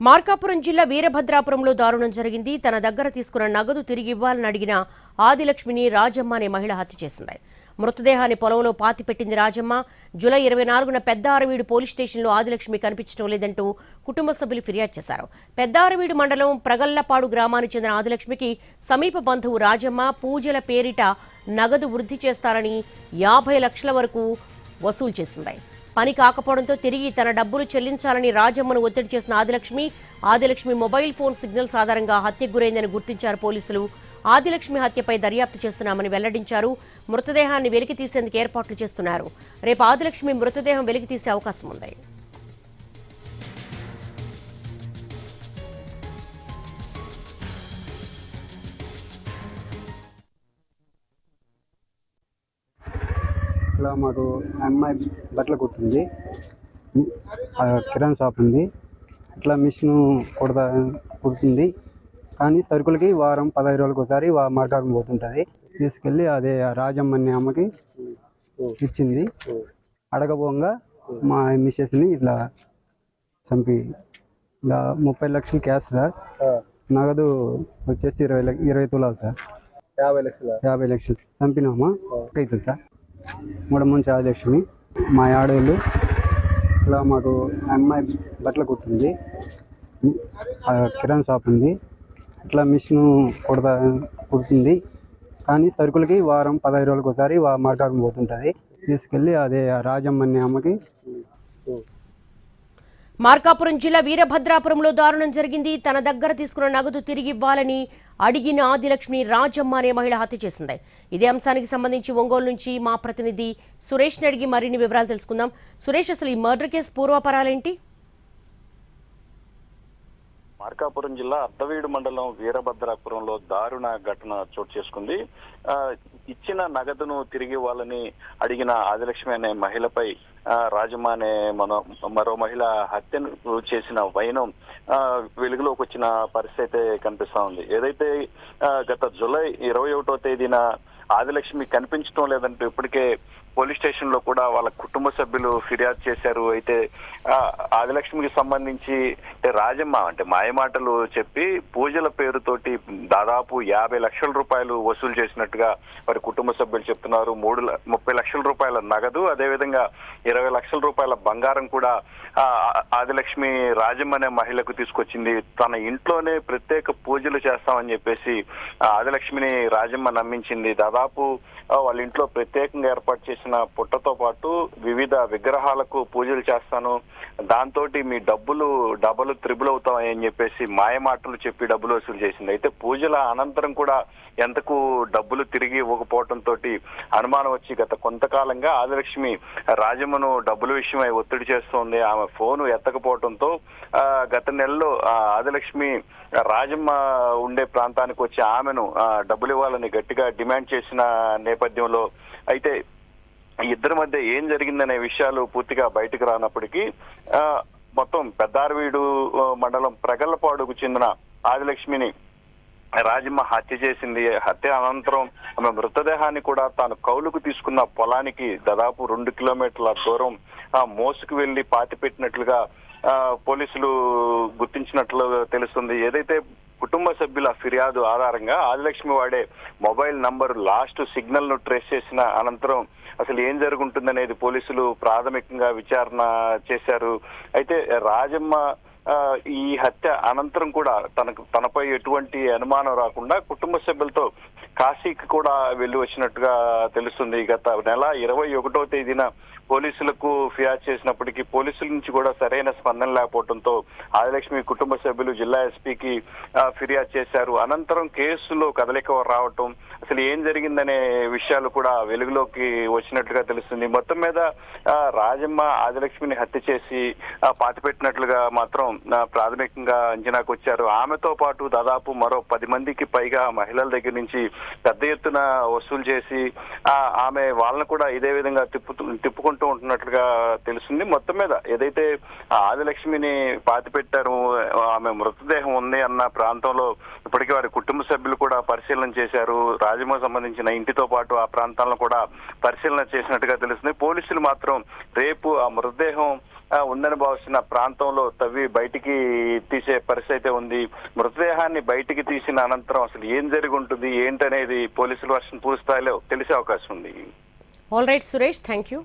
మార్కాపురం జిల్లా వీరభద్రాపురంలో దారుణం జరిగింది. తన దగ్గర తీసుకున్న నగదు తిరిగి ఇవ్వాలని అడిగిన ఆదిలక్ష్మిని రాజమ్మ అనే మహిళ హత్య చేసింది. మృతదేహాన్ని పొలంలో పాతిపెట్టింది రాజమ్మ. జూలై 24న పెద్ద ఆరవీడు పోలీస్ స్టేషన్లో ఆదిలక్ష్మి కనిపించడం లేదంటూ కుటుంబ సభ్యులు ఫిర్యాదు చేశారు. పెద్ద ఆరవీడు మండలం ప్రగల్లపాడు గ్రామానికి చెందిన ఆదిలక్ష్మికి సమీప బంధువు రాజమ్మ పూజల పేరిట నగదు వృద్ధి చేస్తారని 50 లక్షల వరకు వసూలు చేసింది. పని కాకపోవడంతో తిరిగి తన డబ్బులు చెల్లించాలని రాజమ్మను ఒత్తిడి చేసిన ఆదిలక్ష్మి మొబైల్ ఫోన్ సిగ్నల్స్ ఆధారంగా హత్యకు గురైందని గుర్తించారు పోలీసులు. ఆదిలక్ష్మి హత్యపై దర్యాప్తు చేస్తున్నామని వెల్లడించారు. మృతదేహాన్ని వెలికి తీసేందుకు ఏర్పాట్లు చేస్తున్నారు. రేపు ఆదిలక్ష్మి మృతదేహం వెలికి తీసే అవకాశం ఉంది. ఇలా మాకు అమ్మాయి బట్టలు కుట్టింది, కిరాణా షాప్ ఉంది. ఇట్లా మిషన్ కుడుతుంది. కానీ సరుకులకి వారం 15 రోజులకు ఒకసారి మార్కాపురం పోతుంటుంది. తీసుకెళ్ళి అదే రాజమ్మ అనే అమ్మకి ఇచ్చింది. అడగబోగా మా మిస్సెస్ని ఇట్లా చంపి ఇలా 30 లక్షలు క్యాష్ సార్, నగదు వచ్చేసి 20 తులాలు సార్. 50 లక్షలు చంపినామా అవుతుంది సార్. మూడమంచి ఆదిలక్ష్మి మా ఆడవాళ్ళు. ఇలా మాకు అమ్మాయి బట్టలు కుట్టింది, కిరాణా షాప్ ఉంది. ఇట్లా మిషన్ కుడుతుంది. కానీ సరుకులకి వారం 15 రోజులకు ఒకసారి మార్కాపురం పోతుంటుంది. తీసుకెళ్ళి అదే రాజమ్మ అనే అమ్మకి. మార్కాపురం జిల్లా వీరభద్రాపురంలో దారుణం జరిగింది. తన దగ్గర తీసుకున్న నగదు తిరిగి ఇవ్వాలని అడిగిన ఆదిలక్ష్మి రాజమ్మ అనే మహిళ హత్య చేసింది. ఇదే అంశానికి సంబంధించి ఒంగోలు నుంచి మా ప్రతినిధి సురేష్ అడిగి మరిన్ని వివరాలు తెలుసుకుందాం. సురేష్, అసలు ఈ మర్డర్ కేసు పూర్వాపరాలేంటి? మార్కాపురం జిల్లా అర్ధవీడు మండలం వీరభద్రాపురంలో దారుణ ఘటన చోటు చేసుకుంది. ఇచ్చిన నగదును తిరిగి ఇవ్వాలని అడిగిన ఆదిలక్ష్మి అనే మహిళపై రాజమ్మ అనే మరో మహిళ హత్యను చేసిన వైనం వెలుగులోకి వచ్చిన పరిస్థితి కనిపిస్తా ఉంది. ఏదైతే గత జూలై 21వ తేదీన ఆదిలక్ష్మి కనిపించడం లేదంటూ ఇప్పటికే పోలీస్ స్టేషన్ లో కూడా వాళ్ళ కుటుంబ సభ్యులు ఫిర్యాదు చేశారు. అయితే ఆదిలక్ష్మికి సంబంధించి రాజమ్మ మాయమాటలు చెప్పి పూజల పేరుతోటి దాదాపు 50 లక్షల రూపాయలు వసూలు చేసినట్టుగా వారి కుటుంబ సభ్యులు చెప్తున్నారు. 30 లక్షల రూపాయల నగదు, అదేవిధంగా 20 లక్షల రూపాయల బంగారం కూడా ఆదిలక్ష్మి రాజమ్మ అనే మహిళకు తీసుకొచ్చింది. తన ఇంట్లోనే ప్రత్యేక పూజలు చేస్తామని చెప్పేసి ఆదిలక్ష్మిని రాజమ్మ నమ్మించింది. దాదాపు వాళ్ళ ఇంట్లో ప్రత్యేకంగా ఏర్పాటు చేసిన పుట్టతో పాటు వివిధ విగ్రహాలకు పూజలు చేస్తాను, దాంతో మీ డబ్బులు డబుల్ త్రిబుల్ అవుతాయి అని చెప్పేసి మాయమాటలు చెప్పి డబ్బులు వసూలు చేసింది. అయితే పూజల అనంతరం కూడా ఎంతకు డబ్బులు తిరిగి ఇవ్వకపోవడంతో అనుమానం వచ్చి గత కొంతకాలంగా ఆదిలక్ష్మి రాజమ్మను డబ్బుల విషయమై ఒత్తిడి చేస్తోంది. ఆమె ఫోను ఎత్తకపోవడంతో గత నెలలో ఆదిలక్ష్మి రాజమ్మ ఉండే ప్రాంతానికి వచ్చి ఆమెను డబ్బులు ఇవ్వాలని గట్టిగా డిమాండ్ చేసిన నేపథ్యంలో అయితే ఇద్దరి మధ్య ఏం జరిగిందనే విషయాలు పూర్తిగా బయటకు రానప్పటికీ మొత్తం పెద్దారవీడు మండలం ప్రగల్లపాడుకు చెందిన ఆదిలక్ష్మిని రాజమ్మ హత్య చేసింది. హత్య అనంతరం ఆమె మృతదేహాన్ని కూడా తాను కౌలుకు తీసుకున్న పొలానికి దాదాపు 2 కిలోమీటర్ల దూరం మోసుకు వెళ్లి పాతిపెట్టినట్లుగా పోలీసులు గుర్తించినట్లు తెలుస్తుంది. ఏదైతే కుటుంబ సభ్యుల ఫిర్యాదు ఆధారంగా ఆదిలక్ష్మి వాడే మొబైల్ నంబర్ లాస్ట్ సిగ్నల్ ను ట్రేస్ చేసిన అనంతరం అసలు ఏం జరుగుతుందనేది పోలీసులు ప్రాథమికంగా విచారణ చేశారు. అయితే రాజమ్మ ఈ హత్య అనంతరం కూడా తనపై ఎటువంటి అనుమానం రాకుండా కుటుంబ సభ్యులతో కాశీకి కూడా వెళ్లి వచ్చినట్టుగా తెలుస్తుంది. గత నెల 21వ తేదీన పోలీసులకు ఫిర్యాదు చేసినప్పటికీ పోలీసుల నుంచి కూడా సరైన స్పందన లేకపోవడంతో ఆదిలక్ష్మి కుటుంబ సభ్యులు జిల్లా ఎస్పీకి ఫిర్యాదు చేశారు. అనంతరం కేసులో కదలిక రావటం, అసలు ఏం జరిగిందనే విషయాలు కూడా వెలుగులోకి వచ్చినట్లుగా తెలుస్తుంది. మొత్తం మీద రాజమ్మ ఆదిలక్ష్మిని హత్య చేసి పాతిపెట్టినట్లుగా మాత్రం ప్రాథమికంగా అంచనాకు వచ్చారు. ఆమెతో పాటు దాదాపు మరో 10 మందికి పైగా మహిళల దగ్గర నుంచి పెద్ద ఎత్తున వసూలు చేసి ఆమె వాళ్ళను కూడా ఇదే విధంగా తిప్పుకుంటూ ఉంటున్నట్లుగా తెలుస్తుంది. మొత్తం మీద ఏదైతే ఆదిలక్ష్మిని పాతిపెట్టారు, ఆమె మృతదేహం ఉంది అన్న ప్రాంతంలో ఇప్పటికీ వారి కుటుంబ సభ్యులు కూడా పరిశీలన చేశారు. రాజమ్మకు సంబంధించిన ఇంటితో పాటు ఆ ప్రాంతాలను కూడా పరిశీలన చేసినట్టుగా తెలుస్తుంది. పోలీసులు మాత్రం రేపు ఆ మృతదేహం ఉందని భావిస్తున్న ప్రాంతంలో తవ్వి బయటికి తీసే పరిస్థితి అయితే ఉంది. మృతదేహాన్ని బయటికి తీసిన అనంతరం అసలు ఏం జరిగి ఉంటుంది ఏంటనేది పోలీసుల వర్షన్ పూర్తి స్థాయిలో తెలిసే అవకాశం ఉంది. All right Suresh, thank you.